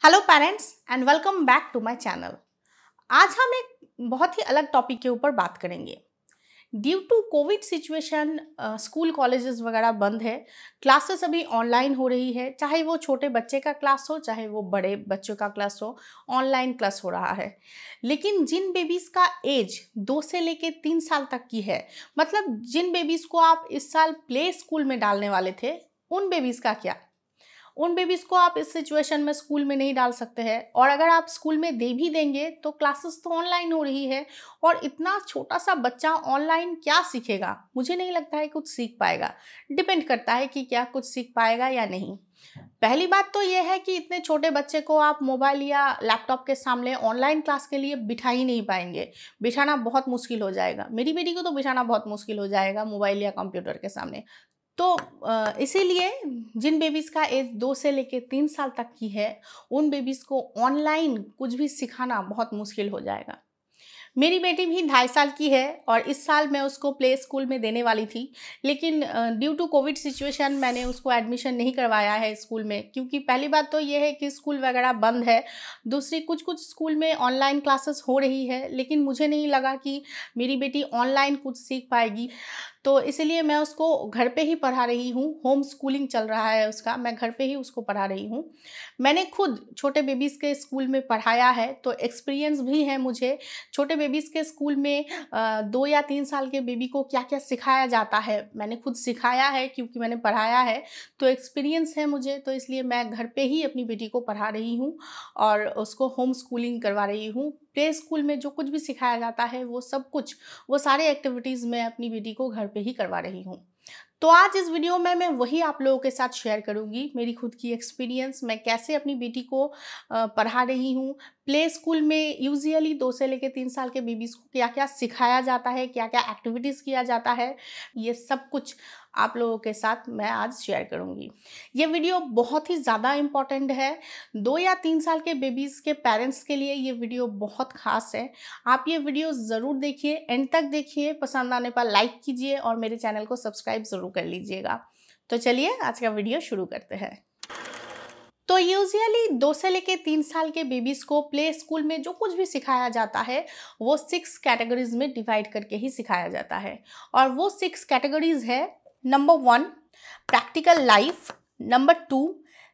Hello parents and welcome back to my channel. आज हम एक बहुत ही अलग टॉपिक के ऊपर बात करेंगे। Due to Covid situation school colleges वगैरह बंद है, क्लासेस अभी ऑनलाइन हो रही है, चाहे वो छोटे बच्चे का क्लास हो चाहे वो बड़े बच्चों का क्लास हो, ऑनलाइन क्लास हो रहा है। लेकिन जिन बेबीज़ का एज 2 से लेके 3 साल तक की है, मतलब जिन बेबीज़ को आप इस साल प्ले स्कूल में डालने वाले थे, उन बेबीज़ का क्या? उन बेबीज़ को आप इस सिचुएशन में स्कूल में नहीं डाल सकते हैं, और अगर आप स्कूल में दे भी देंगे तो क्लासेस तो ऑनलाइन हो रही है, और इतना छोटा सा बच्चा ऑनलाइन क्या सीखेगा? मुझे नहीं लगता है कुछ सीख पाएगा। डिपेंड करता है कि क्या कुछ सीख पाएगा या नहीं। पहली बात तो यह है कि इतने छोटे बच्चे को आप मोबाइल या लैपटॉप के सामने ऑनलाइन क्लास के लिए बिठा ही नहीं पाएंगे। बिठाना बहुत मुश्किल हो जाएगा। मेरी बेटी को तो बिठाना बहुत मुश्किल हो जाएगा मोबाइल या कंप्यूटर के सामने। तो इसीलिए जिन बेबीज़ का एज 2 से लेके 3 साल तक की है, उन बेबीज़ को ऑनलाइन कुछ भी सिखाना बहुत मुश्किल हो जाएगा। मेरी बेटी भी 2.5 साल की है और इस साल मैं उसको प्ले स्कूल में देने वाली थी, लेकिन ड्यू टू कोविड सिचुएशन मैंने उसको एडमिशन नहीं करवाया है स्कूल में, क्योंकि पहली बात तो ये है कि स्कूल वगैरह बंद है। दूसरी, कुछ कुछ स्कूल में ऑनलाइन क्लासेस हो रही है, लेकिन मुझे नहीं लगा कि मेरी बेटी ऑनलाइन कुछ सीख पाएगी। तो इसलिए मैं उसको घर पे ही पढ़ा रही हूँ। होम स्कूलिंग चल रहा है उसका, मैं घर पे ही उसको पढ़ा रही हूँ। मैंने खुद छोटे बेबीज़ के स्कूल में पढ़ाया है, तो एक्सपीरियंस भी है मुझे। छोटे बेबीज़ के स्कूल में 2 या 3 साल के बेबी को क्या-क्या सिखाया जाता है, मैंने खुद सिखाया है क्योंकि मैंने पढ़ाया है, तो एक्सपीरियंस है मुझे। तो इसलिए मैं घर पे ही अपनी बेटी को पढ़ा रही हूँ और उसको होम स्कूलिंग करवा रही हूँ। प्ले स्कूल में जो कुछ भी सिखाया जाता है वो सब कुछ, वो सारे एक्टिविटीज़ मैं अपनी बेटी को घर पे ही करवा रही हूँ। तो आज इस वीडियो में मैं वही आप लोगों के साथ शेयर करूंगी, मेरी खुद की एक्सपीरियंस, मैं कैसे अपनी बेटी को पढ़ा रही हूँ। प्ले स्कूल में यूजुअली 2 से लेकर 3 साल के बेबीज़ को क्या क्या सिखाया जाता है, क्या क्या एक्टिविटीज़ किया जाता है, ये सब कुछ आप लोगों के साथ मैं आज शेयर करूंगी। ये वीडियो बहुत ही ज़्यादा इम्पॉर्टेंट है। 2 या 3 साल के बेबीज़ के पेरेंट्स के लिए ये वीडियो बहुत ख़ास है। आप ये वीडियो ज़रूर देखिए, एंड तक देखिए, पसंद आने पर लाइक कीजिए और मेरे चैनल को सब्सक्राइब ज़रूर कर लीजिएगा। तो चलिए आज का वीडियो शुरू करते हैं। तो यूजुअली 2 से लेके 3 साल के बेबीज़ को प्ले स्कूल में जो कुछ भी सिखाया जाता है वो 6 कैटेगरीज में डिवाइड करके ही सिखाया जाता है, और वो 6 कैटेगरीज है। Number 1 practical life, number 2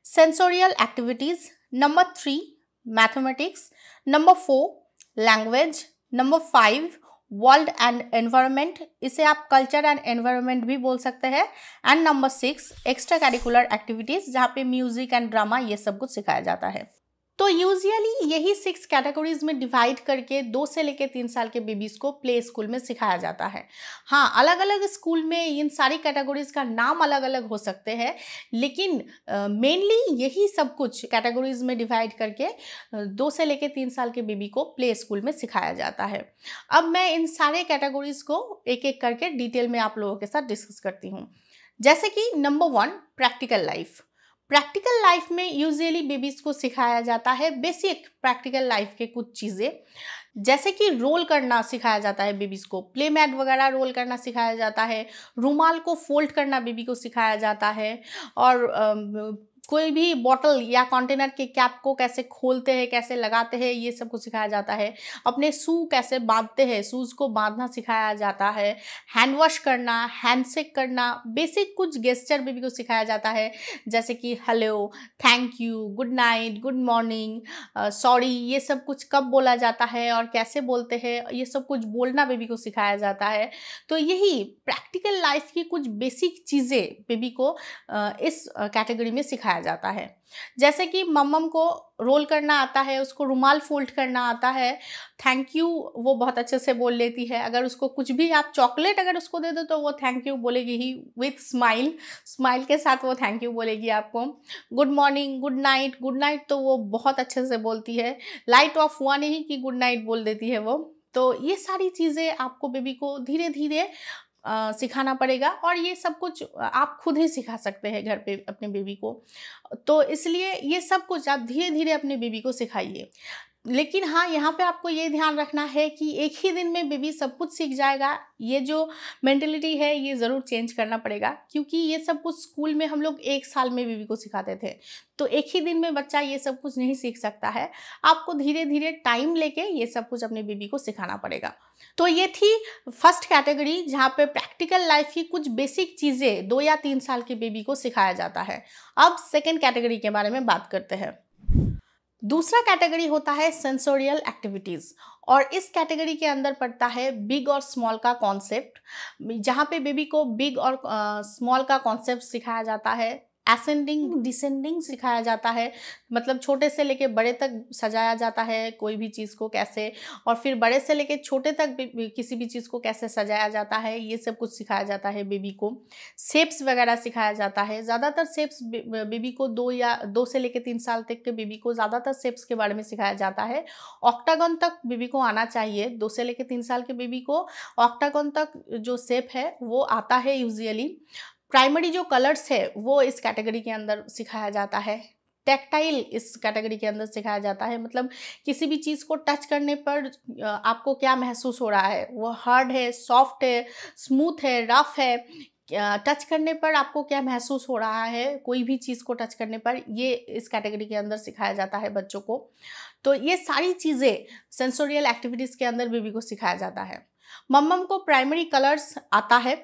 sensorial activities, number 3 mathematics, number 4 language, number 5 world and environment, इसे आप कल्चर एंड एनवायरनमेंट भी बोल सकते हैं, and number 6 extra curricular activities, जहाँ पे म्यूजिक एंड ड्रामा ये सब कुछ सिखाया जाता है। तो यूजुअली यही 6 कैटेगरीज में डिवाइड करके 2 से लेकर 3 साल के बेबीज़ को प्ले स्कूल में सिखाया जाता है। हाँ, अलग अलग स्कूल में इन सारी कैटेगरीज का नाम अलग अलग हो सकते हैं, लेकिन मेनली यही सब कुछ कैटेगरीज में डिवाइड करके 2 से लेकर 3 साल के बेबी को प्ले स्कूल में सिखाया जाता है। अब मैं इन सारे कैटेगरीज को एक एक करके डिटेल में आप लोगों के साथ डिस्कस करती हूँ। जैसे कि number 1 practical life. Practical life में यूजुअली बेबीज़ को सिखाया जाता है बेसिक प्रैक्टिकल लाइफ के कुछ चीज़ें, जैसे कि रोल करना सिखाया जाता है बेबीज़ को, प्ले मैट वगैरह रोल करना सिखाया जाता है, रुमाल को फोल्ड करना बेबी को सिखाया जाता है, और कोई भी बॉटल या कंटेनर के कैप को कैसे खोलते हैं, कैसे लगाते हैं, ये सब कुछ सिखाया जाता है। अपने शू कैसे बांधते हैं, शूज़ को बांधना सिखाया जाता है। हैंड वॉश करना, हैंडशेक करना, बेसिक कुछ गेस्चर बेबी को सिखाया जाता है, जैसे कि hello, thank you, good night, good morning, sorry, ये सब कुछ कब बोला जाता है और कैसे बोलते हैं, ये सब कुछ बोलना बेबी को सिखाया जाता है। तो यही प्रैक्टिकल लाइफ की कुछ बेसिक चीज़ें बेबी को इस कैटेगरी में सिखाया जाता है। जैसे कि मम्मम को रोल करना आता है, उसको रुमाल फोल्ड करना आता है, थैंक यू वो बहुत अच्छे से बोल लेती है। अगर उसको कुछ भी आप चॉकलेट अगर उसको दे दो तो वो थैंक यू बोलेगी ही विथ स्माइल, स्माइल के साथ वो थैंक यू बोलेगी आपको। गुड मॉर्निंग, गुड नाइट तो वो बहुत अच्छे से बोलती है। लाइट ऑफ हुआ नहीं कि गुड नाइट बोल देती है वो। तो ये सारी चीज़ें आपको बेबी को धीरे धीरे सिखाना पड़ेगा, और ये सब कुछ आप खुद ही सिखा सकते हैं घर पे अपने बेबी को। तो इसलिए ये सब कुछ आप धीरे धीरे अपने बेबी को सिखाइए। लेकिन हाँ, यहाँ पे आपको ये ध्यान रखना है कि एक ही दिन में बेबी सब कुछ सीख जाएगा, ये जो मेंटेलिटी है ये ज़रूर चेंज करना पड़ेगा, क्योंकि ये सब कुछ स्कूल में हम लोग 1 साल में बेबी को सिखाते थे। तो एक ही दिन में बच्चा ये सब कुछ नहीं सीख सकता है, आपको धीरे धीरे टाइम लेके ये सब कुछ अपने बेबी को सिखाना पड़ेगा। तो ये थी फर्स्ट कैटेगरी, जहाँ पे प्रैक्टिकल लाइफ की कुछ बेसिक चीज़ें 2 या 3 साल के बेबी को सिखाया जाता है। अब सेकेंड कैटेगरी के बारे में बात करते हैं। दूसरा कैटेगरी होता है सेंसोरियल एक्टिविटीज़, और इस कैटेगरी के अंदर पड़ता है बिग और स्मॉल का कॉन्सेप्ट, जहाँ पे बेबी को बिग और स्मॉल का कॉन्सेप्ट सिखाया जाता है। असेंडिंग डिसेंडिंग सिखाया जाता है, मतलब छोटे से लेके बड़े तक सजाया जाता है कोई भी चीज़ को कैसे, और फिर बड़े से लेके छोटे तक किसी भी चीज़ को कैसे सजाया जाता है, ये सब कुछ सिखाया जाता है बेबी को। शेप्स वगैरह सिखाया जाता है। ज़्यादातर शेप्स बेबी को 2 से लेके 3 साल तक के बेबी को ज़्यादातर शेप्स के बारे में सिखाया जाता है। ऑक्टागन तक बेबी को आना चाहिए, 2 से लेके 3 साल के बेबी को ऑक्टागन तक जो शेप है वो आता है यूजुअली। प्राइमरी जो कलर्स है वो इस कैटेगरी के अंदर सिखाया जाता है। टैक्टाइल इस कैटेगरी के अंदर सिखाया जाता है, मतलब किसी भी चीज़ को टच करने पर आपको क्या महसूस हो रहा है, वो हार्ड है, सॉफ्ट है, स्मूथ है, रफ है, टच करने पर आपको क्या महसूस हो रहा है, कोई भी चीज़ को टच करने पर, ये इस कैटेगरी के अंदर सिखाया जाता है बच्चों को। तो ये सारी चीज़ें सेंसोरियल एक्टिविटीज़ के अंदर बेबी को सिखाया जाता है। मम्मम को प्राइमरी कलर्स आता है,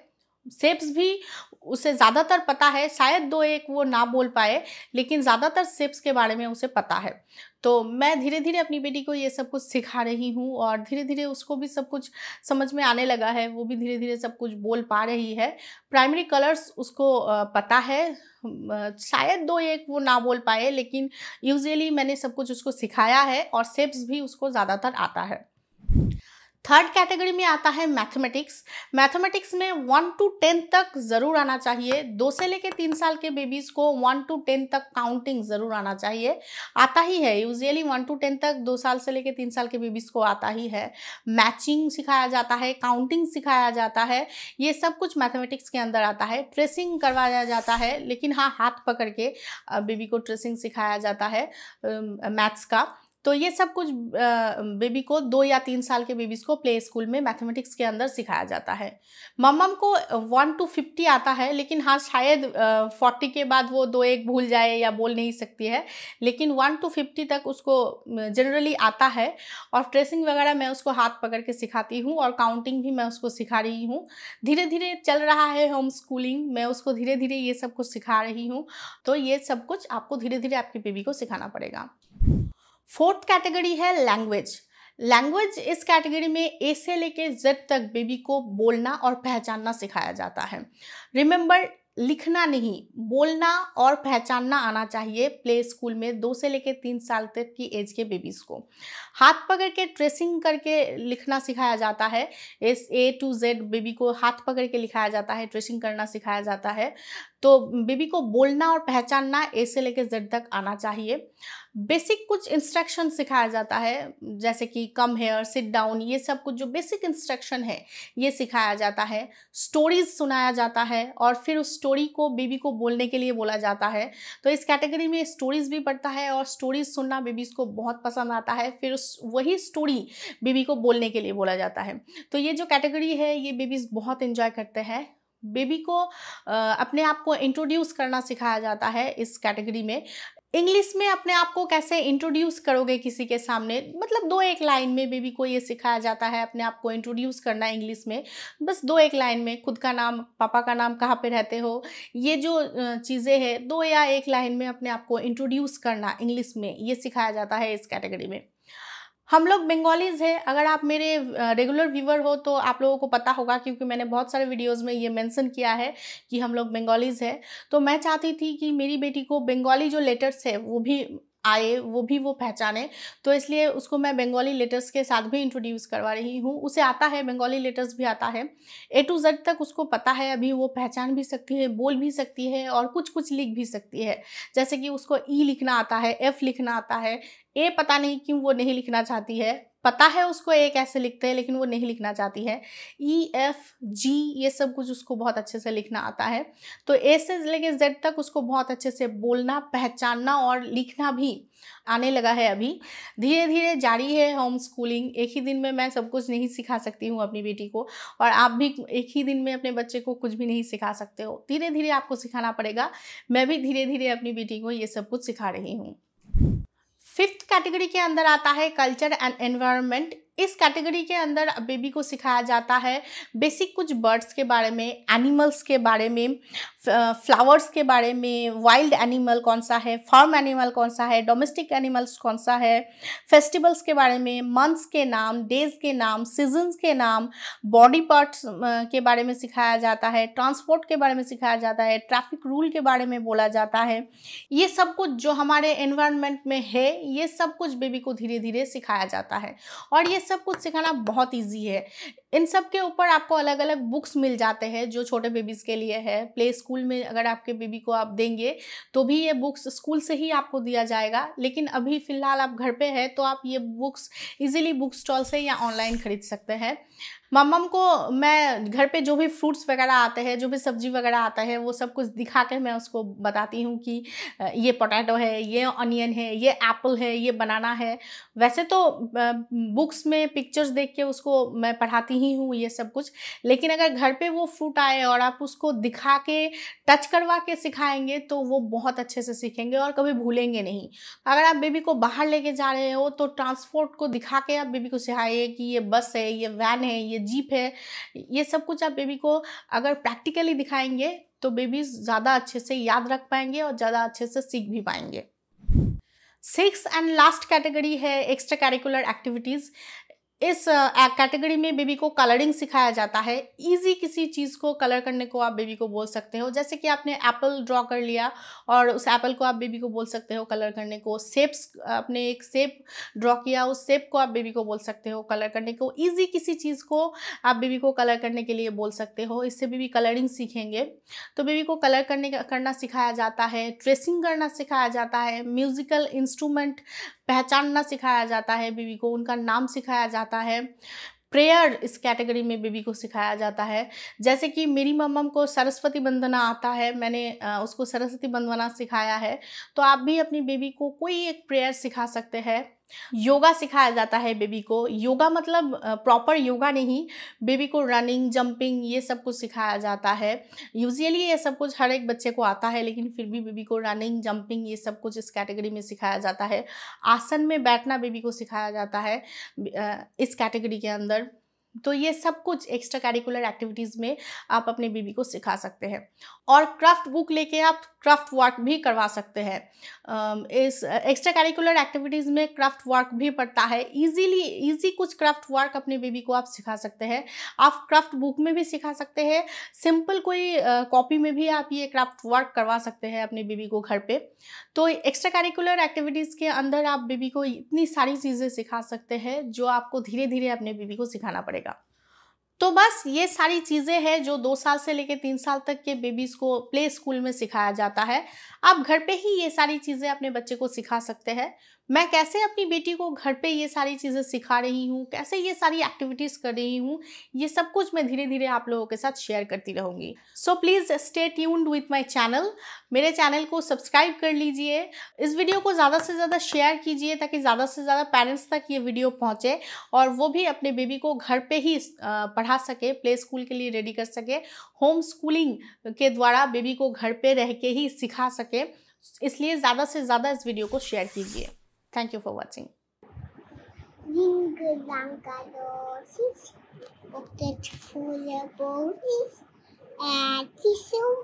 शेप्स भी उसे ज़्यादातर पता है, शायद 2-1 वो ना बोल पाए, लेकिन ज़्यादातर शेप्स के बारे में उसे पता है। तो मैं धीरे धीरे अपनी बेटी को ये सब कुछ सिखा रही हूँ, और धीरे धीरे उसको भी सब कुछ समझ में आने लगा है, वो भी धीरे धीरे सब कुछ बोल पा रही है। प्राइमरी कलर्स उसको पता है, शायद 2-1 वो ना बोल पाए, लेकिन यूजुअली मैंने सब कुछ उसको सिखाया है, और शेप्स भी उसको ज़्यादातर आता है। थर्ड कैटेगरी में आता है मैथमेटिक्स। मैथमेटिक्स में 1 to 10 तक ज़रूर आना चाहिए। 2 से लेके 3 साल के बेबीज़ को 1 to 10 तक काउंटिंग ज़रूर आना चाहिए, आता ही है यूजुअली। 1 to 10 तक 2 साल से लेके 3 साल के बेबीज़ को आता ही है। मैचिंग सिखाया जाता है, काउंटिंग सिखाया जाता है, ये सब कुछ मैथमेटिक्स के अंदर आता है। ट्रेसिंग करवाया जाता है, लेकिन हाँ, हाथ पकड़ के बेबी को ट्रेसिंग सिखाया जाता है मैथ्स का। तो ये सब कुछ बेबी को 2 या 3 साल के बेबीज़ को प्ले स्कूल में मैथमेटिक्स के अंदर सिखाया जाता है। मम्मम को 1 to 50 आता है, लेकिन हाँ, शायद 40 के बाद वो 2-1 भूल जाए या बोल नहीं सकती है, लेकिन 1 to 50 तक उसको जनरली आता है। और ट्रेसिंग वगैरह मैं उसको हाथ पकड़ के सिखाती हूँ, और काउंटिंग भी मैं उसको सिखा रही हूँ। धीरे धीरे चल रहा है होम स्कूलिंग, मैं उसको धीरे धीरे ये सब कुछ सिखा रही हूँ। तो ये सब कुछ आपको धीरे धीरे आपकी बेबी को सिखाना पड़ेगा। फोर्थ कैटेगरी है लैंग्वेज। लैंग्वेज इस कैटेगरी में ए से लेके जेड तक बेबी को बोलना और पहचानना सिखाया जाता है। रिमेंबर, लिखना नहीं, बोलना और पहचानना आना चाहिए प्ले स्कूल में 2 से लेके 3 साल तक की एज के बेबीज़ को। हाथ पकड़ के ट्रेसिंग करके लिखना सिखाया जाता है। A to Z बेबी को हाथ पकड़ के लिखाया जाता है, ट्रेसिंग करना सिखाया जाता है। तो बेबी को बोलना और पहचानना ए से लेके जेड तक आना चाहिए। बेसिक कुछ इंस्ट्रक्शन सिखाया जाता है, जैसे कि कम हेयर, सिट डाउन, ये सब कुछ जो बेसिक इंस्ट्रक्शन है ये सिखाया जाता है। स्टोरीज सुनाया जाता है, और फिर उस स्टोरी को बेबी को बोलने के लिए बोला जाता है। तो इस कैटेगरी में स्टोरीज भी पढ़ता है, और स्टोरीज सुनना बेबीज़ को बहुत पसंद आता है। फिर वही स्टोरी बेबी को बोलने के लिए बोला जाता है। तो ये जो कैटेगरी है ये बेबीज़ बहुत एंजॉय करते हैं। बेबी को अपने आप को इंट्रोड्यूस करना सिखाया जाता है इस कैटेगरी में। इंग्लिश में अपने आप को कैसे इंट्रोड्यूस करोगे किसी के सामने, मतलब 2-1 लाइन में बेबी को ये सिखाया जाता है अपने आप को इंट्रोड्यूस करना इंग्लिश में। बस 2-1 लाइन में खुद का नाम, पापा का नाम, कहाँ पे रहते हो, ये जो चीज़ें हैं 2 या 1 लाइन में अपने आप को इंट्रोड्यूस करना इंग्लिश में, ये सिखाया जाता है इस कैटेगरी में। हम लोग बंगालीज़ हैं। अगर आप मेरे रेगुलर व्यूवर हो तो आप लोगों को पता होगा, क्योंकि मैंने बहुत सारे वीडियोज़ में ये मेंशन किया है कि हम लोग बंगालीज़ हैं। तो मैं चाहती थी कि मेरी बेटी को बंगाली जो लेटर्स है वो भी आए, वो पहचाने। तो इसलिए उसको मैं बंगाली लेटर्स के साथ भी इंट्रोड्यूस करवा रही हूँ। उसे आता है, बंगाली लेटर्स भी आता है, A to Z तक उसको पता है। अभी वो पहचान भी सकती है, बोल भी सकती है, और कुछ कुछ लिख भी सकती है। जैसे कि उसको E लिखना आता है, F लिखना आता है। A पता नहीं क्यों वो नहीं लिखना चाहती है, पता है उसको ए कैसे लिखते हैं, लेकिन वो नहीं लिखना चाहती है। EFG ये सब कुछ उसको बहुत अच्छे से लिखना आता है। तो ए से लेके जेड तक उसको बहुत अच्छे से बोलना, पहचानना और लिखना भी आने लगा है अभी। धीरे धीरे जारी है होम स्कूलिंग। एक ही दिन में मैं सब कुछ नहीं सिखा सकती हूँ अपनी बेटी को, और आप भी एक ही दिन में अपने बच्चे को कुछ भी नहीं सिखा सकते हो। धीरे धीरे आपको सिखाना पड़ेगा। मैं भी धीरे धीरे अपनी बेटी को ये सब कुछ सिखा रही हूँ। 5th कैटेगरी के अंदर आता है कल्चर एंड एनवायरनमेंट। इस कैटेगरी के अंदर बेबी को सिखाया जाता है बेसिक कुछ बर्ड्स के बारे में, एनिमल्स के बारे में, फ्लावर्स के बारे में, वाइल्ड एनिमल कौन सा है, फार्म एनिमल कौन सा है, डोमेस्टिक एनिमल्स कौन सा है, फेस्टिवल्स के बारे में, मंथ्स के नाम, डेज के नाम, सीजन्स के नाम, बॉडी पार्ट्स के बारे में सिखाया जाता है, ट्रांसपोर्ट के बारे में सिखाया जाता है, ट्रैफिक रूल के बारे में बोला जाता है। ये सब कुछ जो हमारे एनवायरनमेंट में है, ये सब कुछ बेबी को धीरे धीरे सिखाया जाता है, और ये सब कुछ सिखाना बहुत ईजी है। इन सब के ऊपर आपको अलग अलग बुक्स मिल जाते हैं जो छोटे बेबीज़ के लिए है। प्ले स्कूल में अगर आपके बेबी को आप देंगे तो भी ये बुक्स स्कूल से ही आपको दिया जाएगा, लेकिन अभी फ़िलहाल आप घर पे हैं तो आप ये बुक्स इजीली बुक स्टॉल से या ऑनलाइन खरीद सकते हैं। मम्मम को मैं घर पे जो भी फ्रूट्स वगैरह आते हैं, जो भी सब्जी वगैरह आता है, वो सब कुछ दिखा के मैं उसको बताती हूँ कि ये पोटैटो है, ये अनियन है, ये एप्पल है, ये बनाना है। वैसे तो बुक्स में पिक्चर्स देख के उसको मैं पढ़ाती ही हूँ ये सब कुछ, लेकिन अगर घर पे वो फ्रूट आए और आप उसको दिखा के, टच करवा के सिखाएंगे तो वो बहुत अच्छे से सीखेंगे और कभी भूलेंगे नहीं। अगर आप बेबी को बाहर लेके जा रहे हो तो ट्रांसपोर्ट को दिखा के आप बेबी को सिखाइए कि ये बस है, ये वैन है, ये जीप है। ये सब कुछ आप बेबी को अगर प्रैक्टिकली दिखाएंगे तो बेबी ज़्यादा अच्छे से याद रख पाएंगे और ज़्यादा अच्छे से सीख भी पाएंगे। 6th एंड लास्ट कैटेगरी है एक्स्ट्रा करिकुलर एक्टिविटीज़। इस कैटेगरी में बेबी को कलरिंग सिखाया जाता है। इजी किसी चीज़ को कलर करने को आप बेबी को बोल सकते हो, जैसे कि आपने एप्पल ड्रॉ कर लिया और उस एप्पल को आप बेबी को बोल सकते हो कलर करने को। शेप्स, आपने एक शेप ड्रॉ किया, उस शेप को आप बेबी को बोल सकते हो कलर करने को। इजी किसी चीज़ को आप बेबी को कलर करने के लिए बोल सकते हो। इससे बेबी कलरिंग सीखेंगे। तो बेबी को कलर करना सिखाया जाता है, ट्रेसिंग करना सिखाया जाता है, म्यूजिकल इंस्ट्रूमेंट पहचानना सिखाया जाता है बेबी को, उनका नाम सिखाया जाता है। प्रेयर इस कैटेगरी में बेबी को सिखाया जाता है। जैसे कि मेरी मम्मम को सरस्वती वंदना आता है, मैंने उसको सरस्वती वंदना सिखाया है, तो आप भी अपनी बेबी को कोई एक प्रेयर सिखा सकते हैं। योगा सिखाया जाता है बेबी को। योगा मतलब प्रॉपर योगा नहीं, बेबी को रनिंग, जंपिंग ये सब कुछ सिखाया जाता है। यूजुअली ये सब कुछ हर एक बच्चे को आता है, लेकिन फिर भी बेबी को रनिंग, जंपिंग ये सब कुछ इस कैटेगरी में सिखाया जाता है। आसन में बैठना बेबी को सिखाया जाता है इस कैटेगरी के अंदर। तो ये सब कुछ एक्स्ट्रा करिकुलर एक्टिविटीज़ में आप अपने बेबी को सिखा सकते हैं। और क्राफ्ट बुक लेके आप क्राफ्ट वर्क भी करवा सकते हैं। इस एक्स्ट्रा करिकुलर एक्टिविटीज़ में क्राफ्ट वर्क भी पड़ता है। इजी कुछ क्राफ्ट वर्क अपने बेबी को आप सिखा सकते हैं। आप क्राफ्ट बुक में भी सिखा सकते हैं, सिंपल कोई कॉपी में भी आप ये क्राफ्ट वर्क करवा सकते हैं अपने बेबी को घर पे। तो एक्स्ट्रा करिकुलर एक्टिविटीज़ के अंदर आप बेबी को इतनी सारी चीज़ें सिखा सकते हैं जो आपको धीरे धीरे अपने बेबी को सिखाना पड़ेगा। तो बस ये सारी चीज़ें हैं जो 2 साल से लेकर 3 साल तक के बेबीज़ को प्ले स्कूल में सिखाया जाता है। आप घर पे ही ये सारी चीज़ें अपने बच्चे को सिखा सकते हैं। मैं कैसे अपनी बेटी को घर पे ये सारी चीज़ें सिखा रही हूँ, कैसे ये सारी एक्टिविटीज़ कर रही हूँ, ये सब कुछ मैं धीरे धीरे आप लोगों के साथ शेयर करती रहूँगी। So please stay tuned with my channel. मेरे चैनल को सब्सक्राइब कर लीजिए। इस वीडियो को ज़्यादा से ज़्यादा शेयर कीजिए ताकि ज़्यादा से ज़्यादा पेरेंट्स तक ये वीडियो पहुँचे और वो भी अपने बेबी को घर पे ही पढ़ा सके, प्ले स्कूल के लिए रेडी कर सके, होम स्कूलिंग के द्वारा बेबी को घर पे रह के ही सिखा सके। इसलिए ज़्यादा से ज़्यादा इस वीडियो को शेयर कीजिए। Thank you for watching. Ringelangaloses, pocketfull bodies, tissue,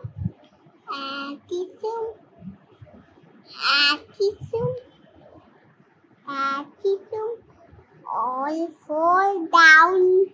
all fall down.